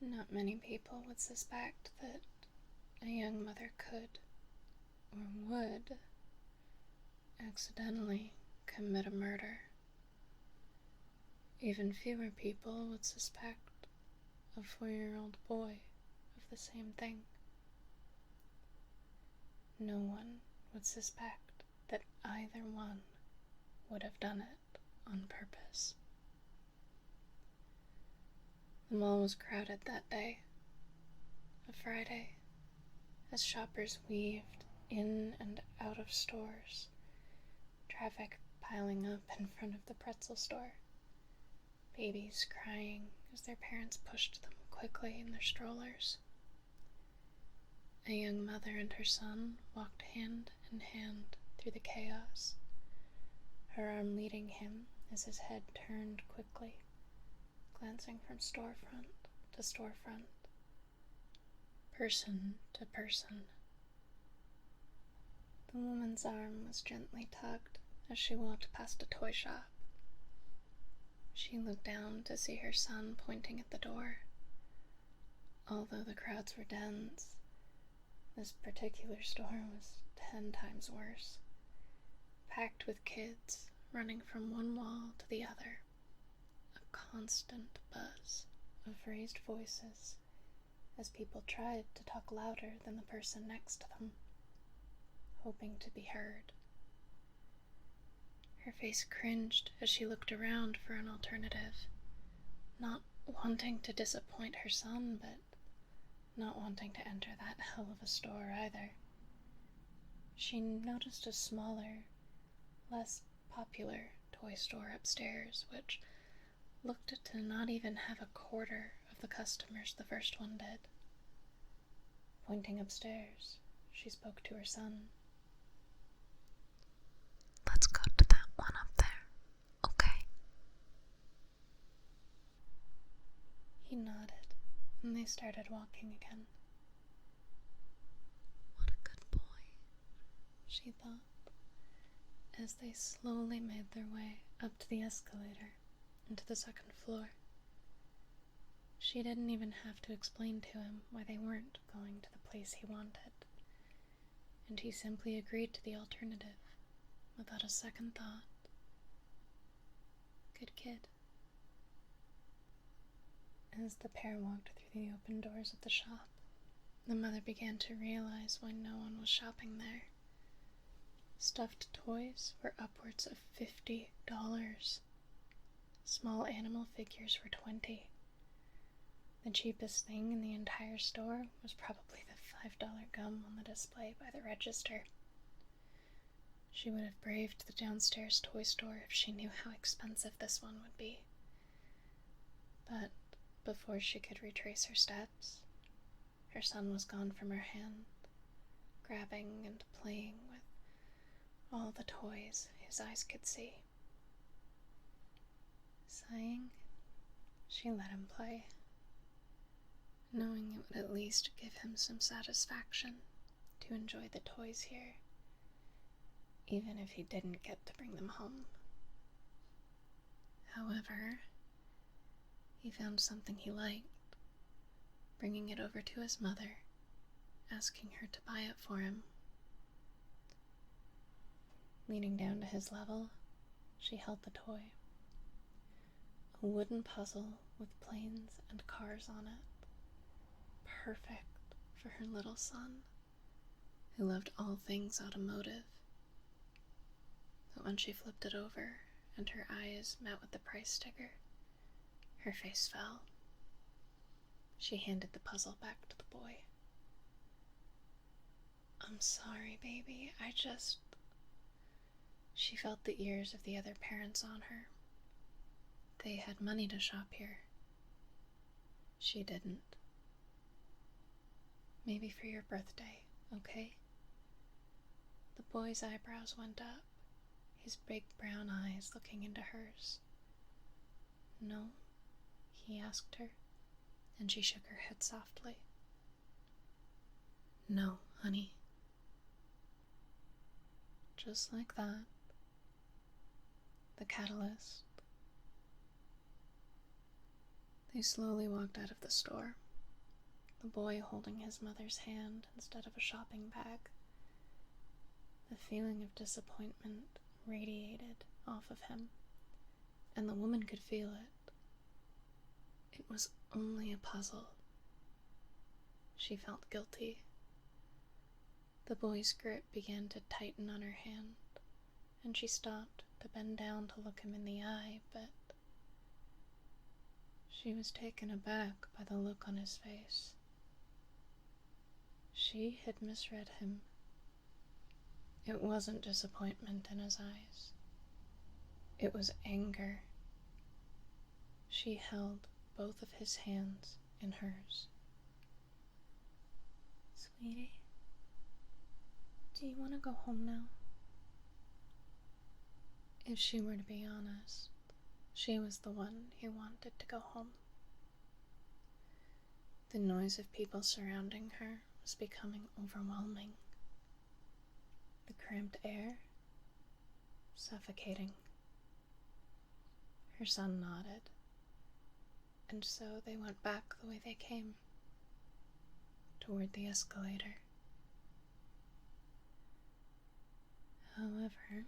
Not many people would suspect that a young mother could, or would, accidentally commit a murder. Even fewer people would suspect a 4-year-old boy of the same thing. No one would suspect that either one would have done it on purpose. The mall was crowded that day, a Friday, as shoppers weaved in and out of stores, traffic piling up in front of the pretzel store, babies crying as their parents pushed them quickly in their strollers. A young mother and her son walked hand in hand through the chaos, her arm leading him as his head turned quickly, glancing from storefront to storefront, person to person. The woman's arm was gently tugged as she walked past a toy shop. She looked down to see her son pointing at the door. Although the crowds were dense, this particular store was 10 times worse, packed with kids running from one wall to the other, a constant buzz of raised voices as people tried to talk louder than the person next to them, hoping to be heard. Her face cringed as she looked around for an alternative, not wanting to disappoint her son, but not wanting to enter that hell of a store either. She noticed a smaller, less popular toy store upstairs, which looked to not even have a quarter of the customers the first one did. Pointing upstairs, she spoke to her son. Let's go to that one up there, okay? He nodded, and they started walking again. What a good boy, she thought, as they slowly made their way up to the escalator into the second floor. She didn't even have to explain to him why they weren't going to the place he wanted, and he simply agreed to the alternative without a second thought. Good kid. As the pair walked through the open doors of the shop, the mother began to realize why no one was shopping there. Stuffed toys were upwards of $50. Small animal figures were $20. The cheapest thing in the entire store was probably the $5 gum on the display by the register. She would have braved the downstairs toy store if she knew how expensive this one would be. But before she could retrace her steps, her son was gone from her hand, grabbing and playing with all the toys his eyes could see. Sighing, she let him play, knowing it would at least give him some satisfaction to enjoy the toys here, even if he didn't get to bring them home. However, he found something he liked, bringing it over to his mother, asking her to buy it for him. Leaning down to his level, she held the toy. A wooden puzzle with planes and cars on it. Perfect for her little son, who loved all things automotive. But when she flipped it over and her eyes met with the price sticker, her face fell. She handed the puzzle back to the boy. "I'm sorry, baby, She felt the ears of the other parents on her. They had money to shop here. She didn't. Maybe for your birthday, okay?" The boy's eyebrows went up, his big brown eyes looking into hers. "No?" he asked her, and she shook her head softly. "No, honey." Just like that, the catalyst. They slowly walked out of the store, the boy holding his mother's hand instead of a shopping bag. The feeling of disappointment radiated off of him, and the woman could feel it. It was only a puzzle. She felt guilty. The boy's grip began to tighten on her hand, and she stopped to bend down to look him in the eye, but she was taken aback by the look on his face. She had misread him. It wasn't disappointment in his eyes. It was anger. She held both of his hands in hers. Sweetie, do you want to go home now? If she were to be honest, she was the one who wanted to go home. The noise of people surrounding her was becoming overwhelming. The cramped air, suffocating. Her son nodded, and so they went back the way they came, toward the escalator. However,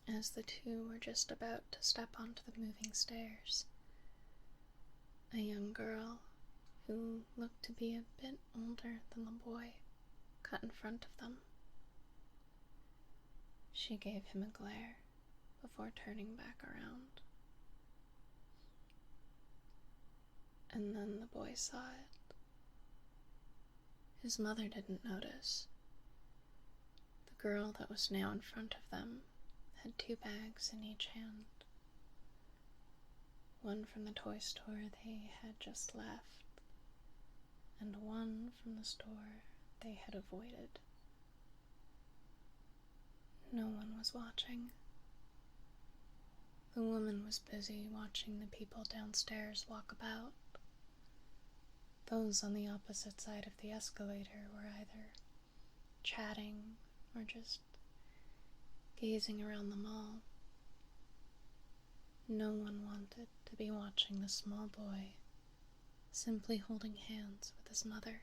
as the two were just about to step onto the moving stairs, a young girl who looked to be a bit older than the boy cut in front of them. She gave him a glare before turning back around. And then the boy saw it. His mother didn't notice. The girl that was now in front of them had 2 bags in each hand. One from the toy store they had just left, and one from the store they had avoided. No one was watching. The woman was busy watching the people downstairs walk about. Those on the opposite side of the escalator were either chatting or just gazing around the mall. No one wanted to be watching the small boy simply holding hands with his mother.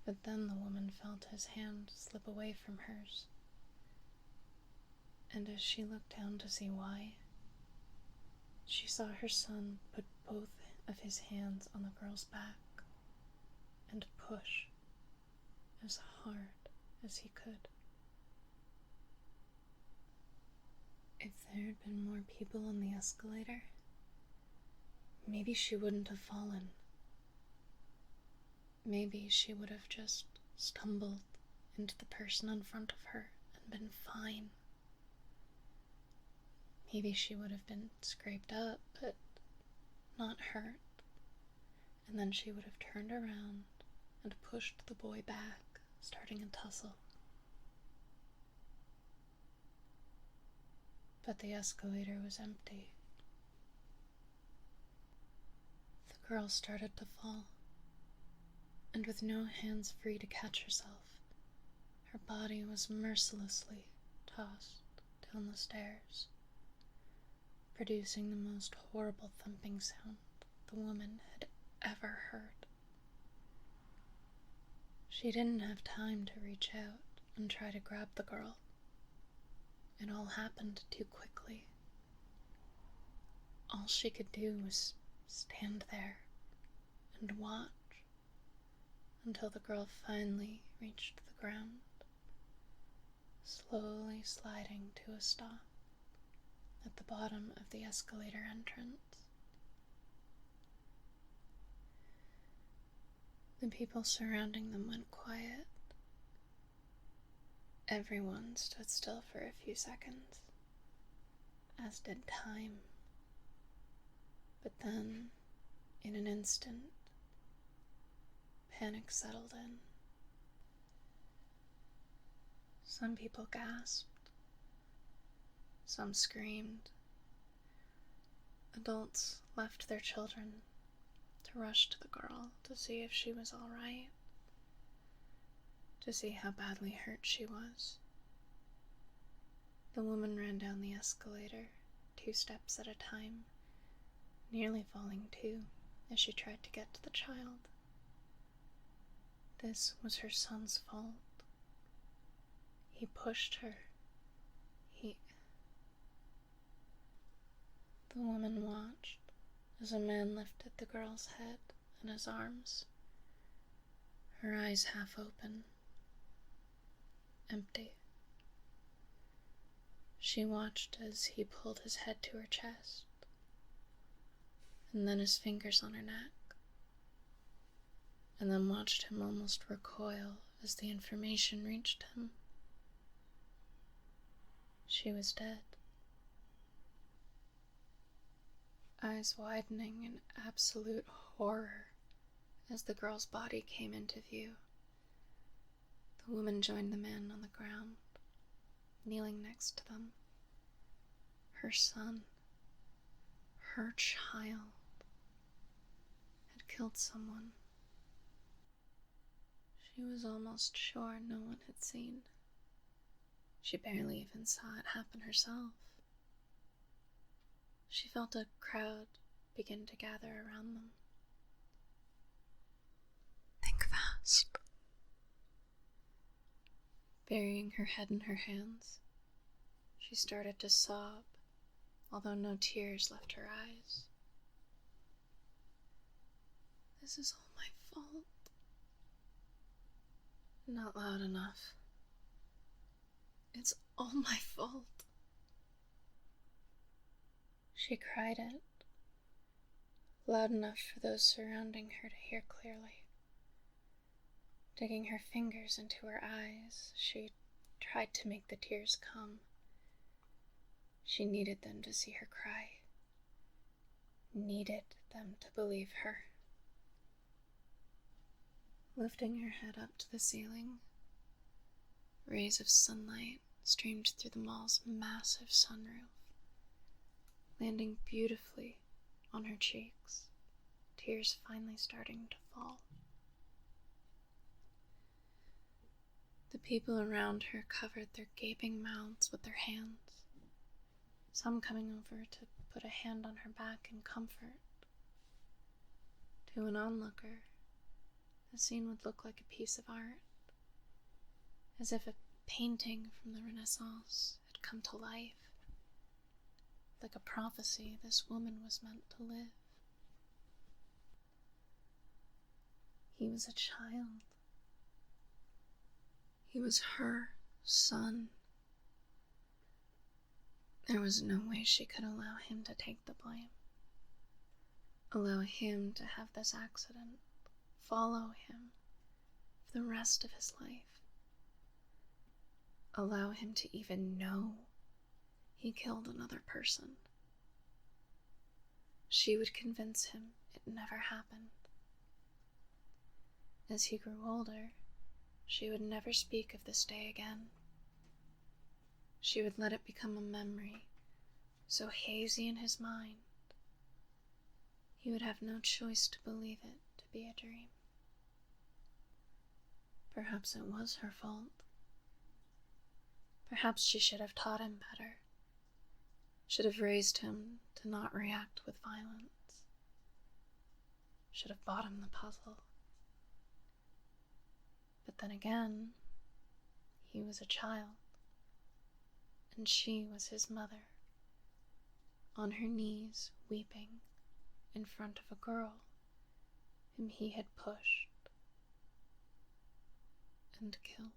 But then the woman felt his hand slip away from hers, and as she looked down to see why, she saw her son put both of his hands on the girl's back and push as hard as he could. If there had been more people on the escalator, maybe she wouldn't have fallen. Maybe she would have just stumbled into the person in front of her and been fine. Maybe she would have been scraped up, but not hurt. And then she would have turned around and pushed the boy back, starting a tussle. But the escalator was empty. The girl started to fall, and with no hands free to catch herself, her body was mercilessly tossed down the stairs, producing the most horrible thumping sound the woman had ever heard. She didn't have time to reach out and try to grab the girl. It all happened too quickly. All she could do was stand there and watch until the girl finally reached the ground, slowly sliding to a stop at the bottom of the escalator entrance. The people surrounding them went quiet. Everyone stood still for a few seconds, as did time. But then, in an instant, panic settled in. Some people gasped. Some screamed. Adults left their children to rush to the girl to see if she was all right, to see how badly hurt she was. The woman ran down the escalator, 2 steps at a time, nearly falling too, as she tried to get to the child. This was her son's fault. He pushed her. The woman watched as a man lifted the girl's head in his arms, her eyes half open, empty. She watched as he pulled his head to her chest, and then his fingers on her neck, and then watched him almost recoil as the information reached him. She was dead. Eyes widening in absolute horror as the girl's body came into view, the woman joined the man on the ground, kneeling next to them. Her son, her child, had killed someone she was almost sure no one had seen. She barely even saw it happen herself. She felt a crowd begin to gather around them. Think fast. Burying her head in her hands, she started to sob, although no tears left her eyes. This is all my fault. Not loud enough. It's all my fault. She cried it, loud enough for those surrounding her to hear clearly. Digging her fingers into her eyes, she tried to make the tears come. She needed them to see her cry, needed them to believe her. Lifting her head up to the ceiling, rays of sunlight streamed through the mall's massive sunroof, landing beautifully on her cheeks, tears finally starting to fall. The people around her covered their gaping mouths with their hands, some coming over to put a hand on her back in comfort. To an onlooker, the scene would look like a piece of art, as if a painting from the Renaissance had come to life, like a prophecy this woman was meant to live. He was a child. He was her son. There was no way she could allow him to take the blame. Allow him to have this accident follow him for the rest of his life. Allow him to even know he killed another person. She would convince him it never happened. As he grew older, she would never speak of this day again. She would let it become a memory, so hazy in his mind, he would have no choice to believe it to be a dream. Perhaps it was her fault. Perhaps she should have taught him better, should have raised him to not react with violence, should have bought him the puzzle. But then again, he was a child, and she was his mother, on her knees weeping in front of a girl whom he had pushed and killed.